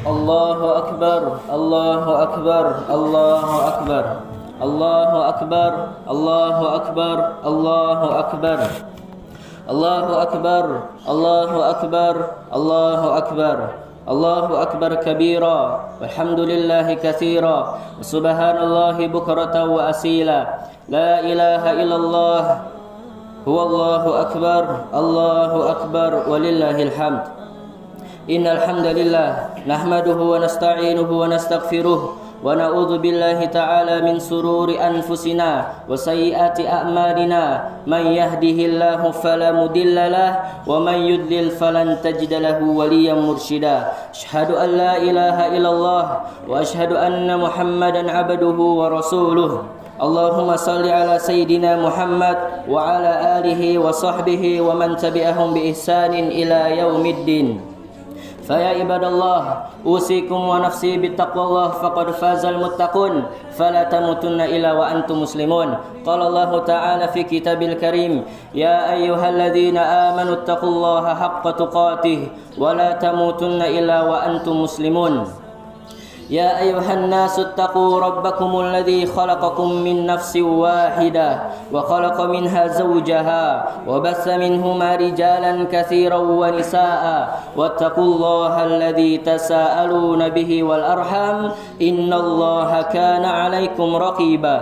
Allahu Akbar, Allahu Akbar, Allahu Akbar, Allahu Akbar, Allahu Akbar, Allahu Akbar, Allahu Akbar, Allahu Akbar, Allahu Akbar, Allahu Akbar kabira, walhamdulillahi katsira, wa subhanallahi bukratan wa asila, la ilaha illallah, huwallahu akbar, Allahu akbar, walillahil hamd. Innal hamdalillah nahmaduhu wa nasta'inuhu wa nastaghfiruh wa na'udzu billahi ta'ala min sururi anfusina wa sayyiati a'malina. Man yahdihillahu fala mudilla lahu wa man yudlil falan tajida lahu waliyyan mursyida. Asyhadu an la ilaha illallah wa asyhadu anna Muhammadan 'abduhu wa rasuluh. Allahumma salli ala sayyidina Muhammad wa ala alihi wa sahbihi wa man tabi'ahum bi ihsanin ila yaumiddin. Faya ibadallah, usikum wa nafsi bittaqwallah faqad fazal muttaqun, fala tamutunna illa wa antum muslimun. Qala Allah Ta'ala fi kitabil karim, ya ayyuhalladzina amanu taqullaha haqqa tuqatih wa la tamutunna illa wa antum muslimun. يا أيها الناس اتقوا ربكم الذي خلقكم من نفس واحدة وخلق منها زوجها وبث منهما رجالا كثيرا ونساء واتقوا الله الذي تساءلون به والأرحام إن الله كان عليكم رقيبا.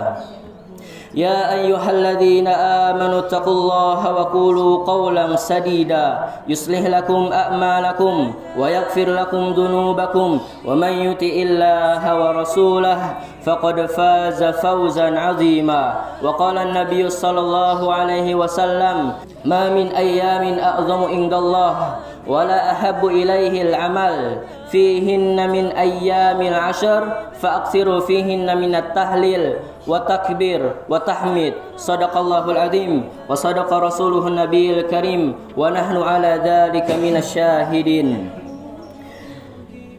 يا أيها الذين آمنوا اتقوا الله وقولوا قولا سديدا يصلح لكم أعمالكم ويغفر لكم ذنوبكم ومن يطع الله ورسوله فقد فاز فوزا عظيما. وقال النبي صلى الله عليه وسلم ما من أيام أعظم عند الله ولا أحب إليه العمل فيهن من أيام العشر فأكثروا فيهن من التهليل والتكبير والتحميد. صدق الله العظيم وصدق رسوله النبي الكريم ونحن على ذلك من الشاهدين.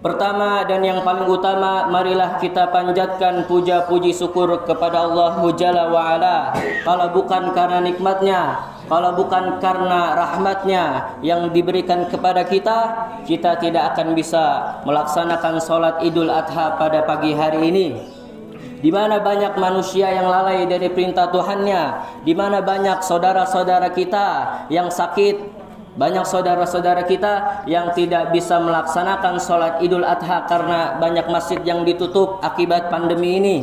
Pertama dan yang paling utama, marilah kita panjatkan puja puji syukur kepada Allah Jalla wa Ala. Kalau bukan karena nikmatnya, kalau bukan karena rahmatnya yang diberikan kepada kita, kita tidak akan bisa melaksanakan sholat Idul Adha pada pagi hari ini. Di mana banyak manusia yang lalai dari perintah Tuhannya, di mana banyak saudara-saudara kita yang sakit, banyak saudara-saudara kita yang tidak bisa melaksanakan sholat Idul Adha karena banyak masjid yang ditutup akibat pandemi ini.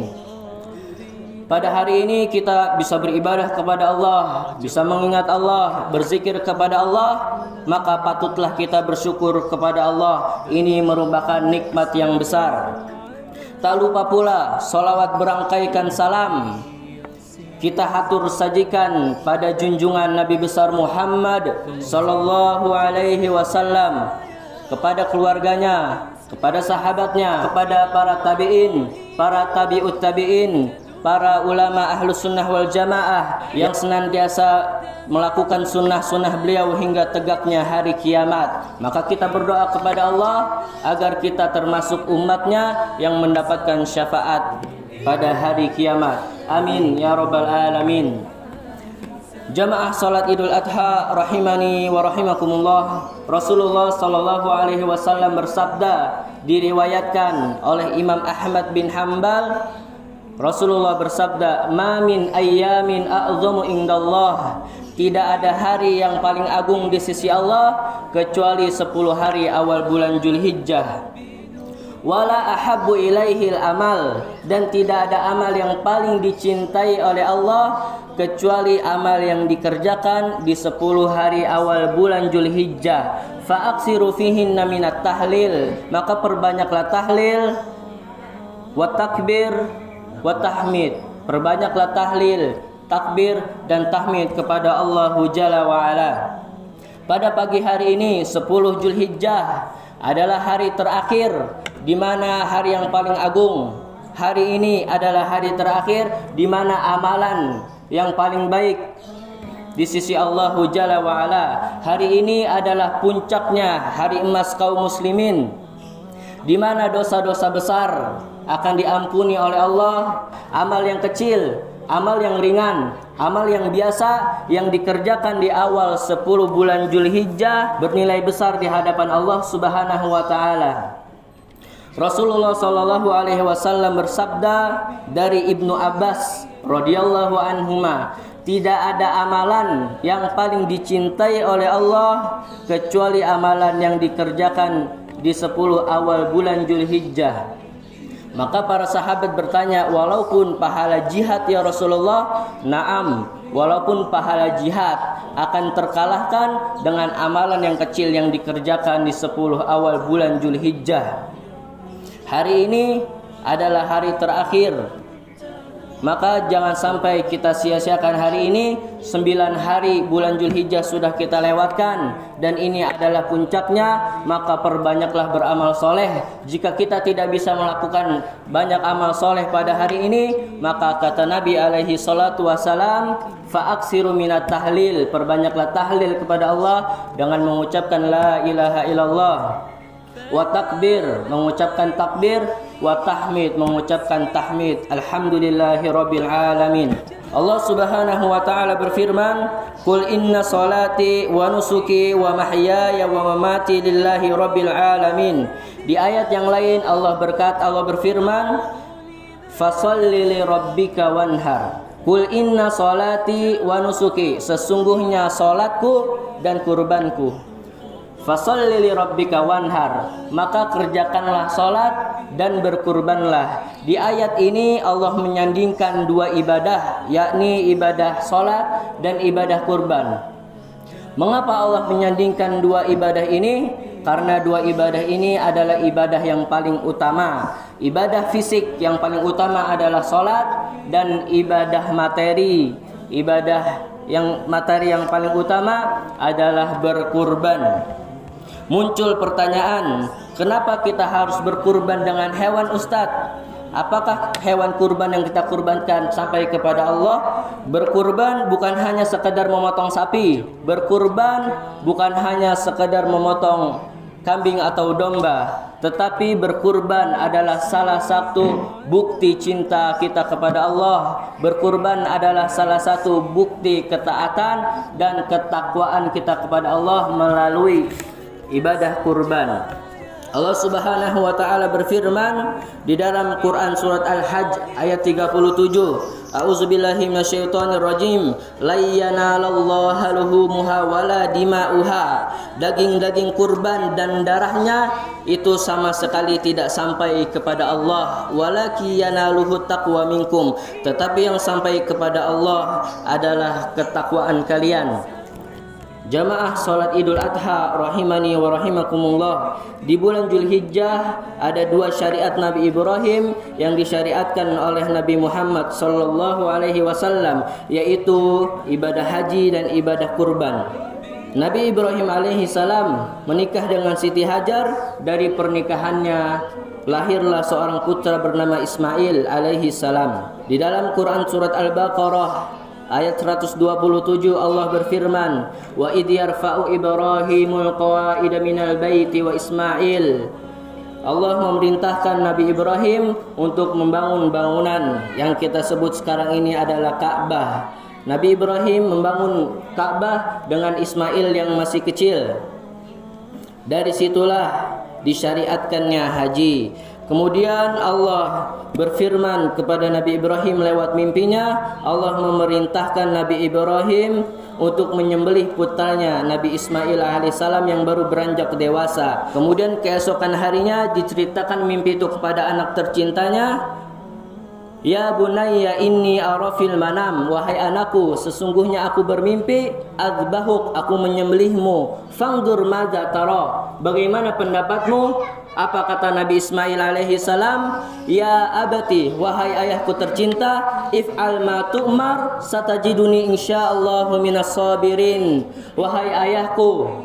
Pada hari ini kita bisa beribadah kepada Allah, bisa mengingat Allah, berzikir kepada Allah, maka patutlah kita bersyukur kepada Allah. Ini merupakan nikmat yang besar. Tak lupa pula salawat berangkaikan salam kita hatur sajikan pada junjungan Nabi besar Muhammad sallallahu alaihi wasallam, kepada keluarganya, kepada sahabatnya, kepada para tabi'in, para tabi'ut tabi'in, para ulama ahlus sunnah wal jamaah yang senantiasa melakukan sunnah-sunnah beliau hingga tegaknya hari kiamat. Maka kita berdoa kepada Allah agar kita termasuk umatnya yang mendapatkan syafaat pada hari kiamat. Amin ya rabbal alamin. Jamaah salat Idul Adha rahimani wa rahimakumullah. Rasulullah sallallahu alaihi wasallam bersabda, diriwayatkan oleh Imam Ahmad bin Hanbal, Rasulullah bersabda, "Ma min ayyamin a'zamu indallah." Tidak ada hari yang paling agung di sisi Allah kecuali 10 hari awal bulan Zulhijjah. Wala ahabbu ilaihil amal, dan tidak ada amal yang paling dicintai oleh Allah kecuali amal yang dikerjakan di 10 hari awal bulan Zulhijjah. Fa'aksiru fihinna minat tahlil, maka perbanyaklah tahlil, wa takbir, wa tahmid. Perbanyaklah tahlil, takbir dan tahmid kepada Allah Jalla wa Ala. Pada pagi hari ini 10 Zulhijjah adalah hari terakhir, di mana hari yang paling agung. Hari ini adalah hari terakhir di mana amalan yang paling baik di sisi Allah Jalla wa Ala. Hari ini adalah puncaknya hari emas kaum muslimin, di mana dosa-dosa besar akan diampuni oleh Allah. Amal yang kecil, amal yang ringan, amal yang biasa yang dikerjakan di awal 10 bulan Zulhijjah bernilai besar di hadapan Allah Subhanahu wa taala. Rasulullah Shallallahu Alaihi Wasallam bersabda dari Ibnu Abbas radhiyallahu anhuma, tidak ada amalan yang paling dicintai oleh Allah kecuali amalan yang dikerjakan di 10 awal bulan Zulhijjah. Maka para sahabat bertanya, walaupun pahala jihad ya Rasulullah? Naam, walaupun pahala jihad akan terkalahkan dengan amalan yang kecil yang dikerjakan di 10 awal bulan Zulhijjah. Hari ini adalah hari terakhir, maka jangan sampai kita sia-siakan hari ini. 9 hari bulan Zulhijjah sudah kita lewatkan dan ini adalah puncaknya, maka perbanyaklah beramal soleh. Jika kita tidak bisa melakukan banyak amal soleh pada hari ini, maka kata Nabi alaihi salatu wasalam, fa'aksiru minat tahlil, perbanyaklah tahlil kepada Allah dengan mengucapkan la ilaha illallah, wa takbir, mengucapkan takbir, wa tahmid, mengucapkan tahmid, alhamdulillahi rabbil alamin. Allah subhanahu wa ta'ala berfirman, Qul inna salati wa nusuki wa mahyaya wa mamati lillahi rabbil alamin. Di ayat yang lain Allah berfirman, fasalli li rabbika wanhar. Qul inna salati wa nusuki, sesungguhnya salatku dan kurbanku. Fasalli li rabbika wanhar, maka kerjakanlah salat dan berkurbanlah. Di ayat ini Allah menyandingkan 2 ibadah, yakni ibadah salat dan ibadah kurban. Mengapa Allah menyandingkan 2 ibadah ini? Karena 2 ibadah ini adalah ibadah yang paling utama. Ibadah fisik yang paling utama adalah salat, dan ibadah materi, ibadah yang materi yang paling utama adalah berkurban. Muncul pertanyaan, kenapa kita harus berkurban dengan hewan, Ustadz? Apakah hewan kurban yang kita kurbankan sampai kepada Allah? Berkurban bukan hanya sekedar memotong sapi. Berkurban bukan hanya sekedar memotong kambing atau domba. Tetapi berkurban adalah salah satu bukti cinta kita kepada Allah. Berkurban adalah salah satu bukti ketaatan dan ketakwaan kita kepada Allah melalui ibadah kurban. Allah Subhanahu wa taala berfirman di dalam Quran surat Al-Hajj ayat 37, A'udzubillahi minasyaitonir rajim, la yanalallaha luhumuha wala dima'uha. Daging-daging kurban dan darahnya itu sama sekali tidak sampai kepada Allah. Walaki yanaluhu taqwa minkum, tetapi yang sampai kepada Allah adalah ketakwaan kalian. Jamaah salat Idul Adha rahimani wa rahimakumullah. Di bulan Zulhijjah ada 2 syariat Nabi Ibrahim yang disyariatkan oleh Nabi Muhammad sallallahu alaihi wasallam, yaitu ibadah haji dan ibadah kurban. Nabi Ibrahim alaihi salam menikah dengan Siti Hajar. Dari pernikahannya lahirlah seorang putra bernama Ismail alaihi salam. Di dalam Quran surat Al-Baqarah ayat 127 Allah berfirman, wa idh yarfa'u Ibrahimul qawaida minal baiti wa Ismail. Allah memerintahkan Nabi Ibrahim untuk membangun bangunan yang kita sebut sekarang ini adalah Ka'bah. Nabi Ibrahim membangun Ka'bah dengan Ismail yang masih kecil. Dari situlah disyariatkannya haji. Kemudian Allah berfirman kepada Nabi Ibrahim lewat mimpinya. Allah memerintahkan Nabi Ibrahim untuk menyembelih putranya Nabi Ismail alaihissalam yang baru beranjak dewasa. Kemudian keesokan harinya diceritakan mimpi itu kepada anak tercintanya. Ya bunayya inni arafil manam, wahai anakku, sesungguhnya aku bermimpi, adzbahuk, aku menyembelihmu, fangdur madza tara, bagaimana pendapatmu? Apa kata Nabi Ismail alaihi salam? Ya abati, wahai ayahku tercinta, if'al ma tu'mar satajiduni insyaallahu minas sabirin. Wahai ayahku,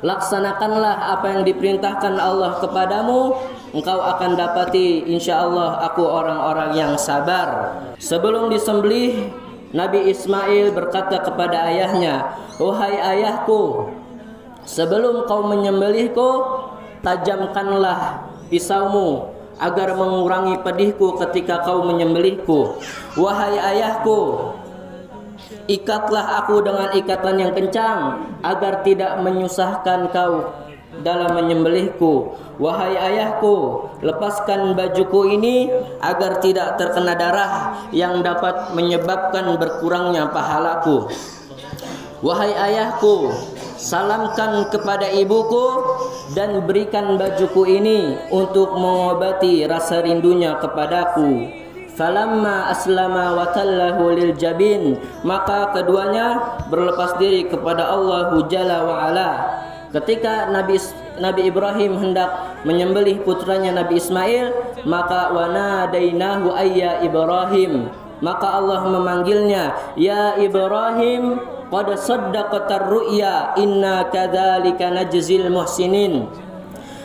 laksanakanlah apa yang diperintahkan Allah kepadamu, engkau akan dapati insyaallah aku orang-orang yang sabar. Sebelum disembelih, Nabi Ismail berkata kepada ayahnya, wahai ayahku, sebelum kau menyembelihku, tajamkanlah pisaumu agar mengurangi pedihku ketika kau menyembelihku. Wahai ayahku, ikatlah aku dengan ikatan yang kencang agar tidak menyusahkan kau dalam menyembelihku. Wahai ayahku, lepaskan bajuku ini agar tidak terkena darah yang dapat menyebabkan berkurangnya pahalaku. Wahai ayahku, salamkan kepada ibuku dan berikan bajuku ini untuk mengobati rasa rindunya kepadaku. Falamma aslama wa tallahu lil jabin, maka keduanya berlepas diri kepada Allah Jalla wa Ala. Ketika Nabi Ibrahim hendak menyembelih putranya Nabi Ismail, maka wanadainahu ayya Ibrahim, maka Allah memanggilnya, ya Ibrahim, qad saddaqatar ru'ya inna kadzalika najzil muhsinin.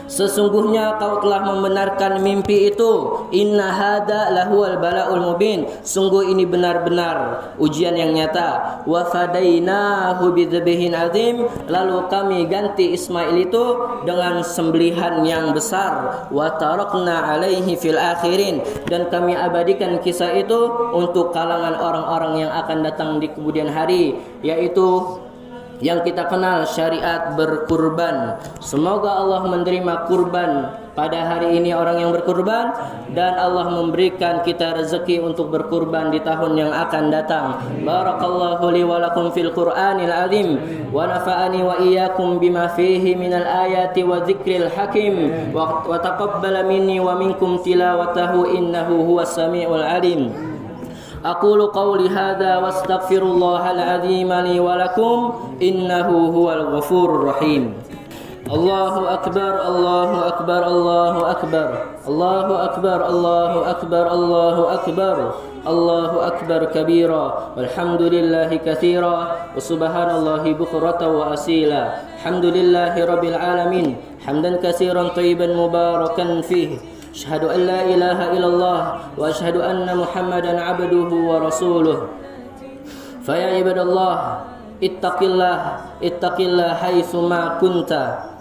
Sesungguhnya kau telah membenarkan mimpi itu. Inna hada lahuwal bala'ul mubin. Sungguh ini benar-benar ujian yang nyata. Wa fadainahu bidzbihin azim. Lalu kami ganti Ismail itu dengan sembelihan yang besar. Wa tarakna alaihi fil akhirin. Dan kami abadikan kisah itu untuk kalangan orang-orang yang akan datang di kemudian hari, yaitu yang kita kenal syariat berkurban. Semoga Allah menerima kurban pada hari ini orang yang berkurban, dan Allah memberikan kita rezeki untuk berkurban di tahun yang akan datang. Barakallahu li wa lakum fil Qur'anil azim wa nafa'ani wa iyyakum bima fihi minal ayati wa dzikril hakim wa taqabbala minni wa minkum tilawatahu innahu huwas samiul alim. Aqulu qawli hadza wastaghfirullahal azim li wa lakum innahu huwal ghafurur rahim. Allahu akbar, Allahu akbar, Allahu akbar, Allahu akbar, Allahu akbar, Allahu akbar, Allahu akbar kabira, walhamdulillahi katsira, wa subhanallahi bukratan wa asila. Alhamdulillahi rabbil alamin, hamdan katsiran thayyiban mubarakan fihi. Asyhadu an la ilaha illallah wa asyhadu anna Muhammadan abduhu wa rasuluh. Fa ya ibadallah, ittaqillah haitsu ma kunta.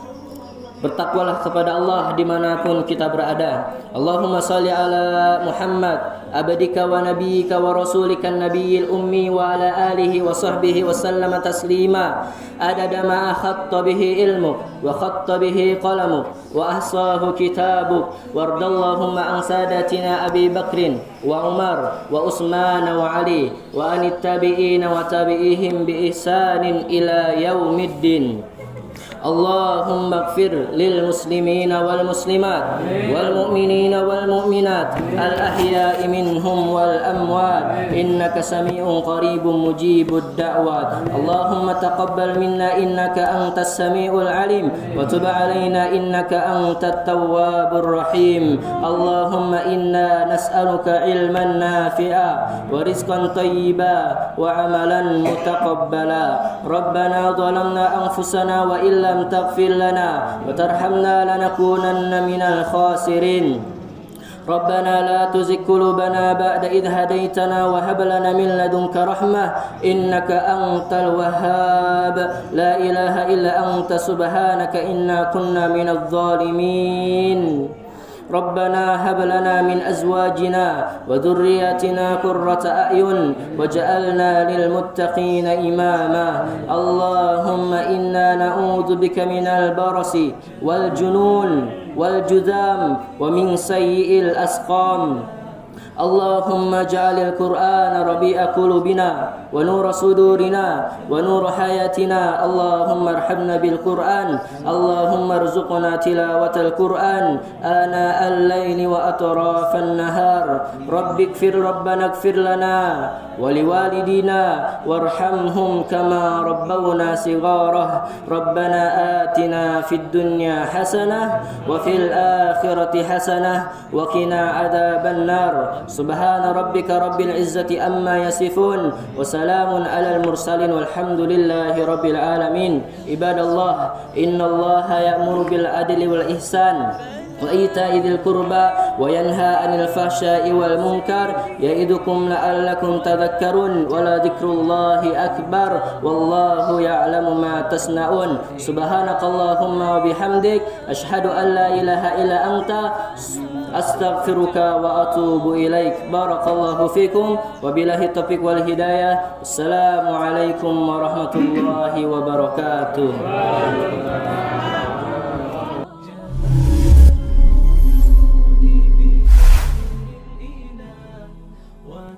Bertakwalah kepada Allah dimanapun kita berada. Allahumma salli ala Muhammad abadika wa nabiyyika wa rasulika nabiyil ummi wa ala alihi wa sahbihi wa sallama taslima adada ma khatta bihi ilmuk wa khatta bihi qalamuk wa ahsahu kitabuk wardallahumma an sadatina Abi Bakrin wa Umar wa Utsman wa Ali wa anit tabi'in wa tabi'ihim bi ihsanin ila yaumiddin. Allahumma ighfir lil muslimina wal muslimat wal mu'minina wal mu'minat al ahya'i minhum wal amwat innaka sami'un qaribun mujibud da'wat. Allahumma taqabbal minna innaka antas sami'ul alim wa tub 'alaina innaka antat tawwabur rahim. Allahumma inna nas'aluka ilman nafi'a wa rizqan thayyiba wa 'amalan mutaqabbala. Rabbana dhalamna anfusana wa illam تغفر لنا وترحمنا لنكونن من الخاسرين. ربنا لا تزغ قلوبنا بعد إذ هديتنا وهب لنا من لدنك رحمة إنك أنت الوهاب. لا إله إلا أنت سبحانك إنا كنا من الظالمين. ربنا هب لنا من أزواجنا وذرياتنا قرة أعين وجعلنا للمتقين إماما. اللهم إنا نعوذ بك من البرص والجنون والجذام ومن سيء الأسقام. اللهم اجعل القرآن ربيع قلوبنا ونور صدورنا ونور حياتنا. اللهم ارحمنا بالقرآن. اللهم ارزقنا تلاوة القرآن آناء الليل وأطراف النهار. ربنا اغفر لنا ولوالدينا وارحمهم كما ربونا صغارا. ربنا آتنا في الدنيا حسنة وفي الآخرة حسنة وقنا عذاب النار. سبحان ربك رب العزة أما يصفون وسلام على المرسلين والحمد لله رب العالمين. عباد الله، إن الله يأمر بالعدل والإحسان وإيتاء ذي القربى وينهى عن الفحشاء والمنكر يعظكم لعلكم تذكرون. ولذكر الله أكبر والله يعلم ما تصنعون. سبحانك اللهم وبحمدك أشهد أن لا إله إلا أنت أستغفرك وأتوب إليك. بارك الله فيكم وبالله التوفيق والهداية. السلام عليكم ورحمة الله وبركاته.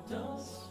Don't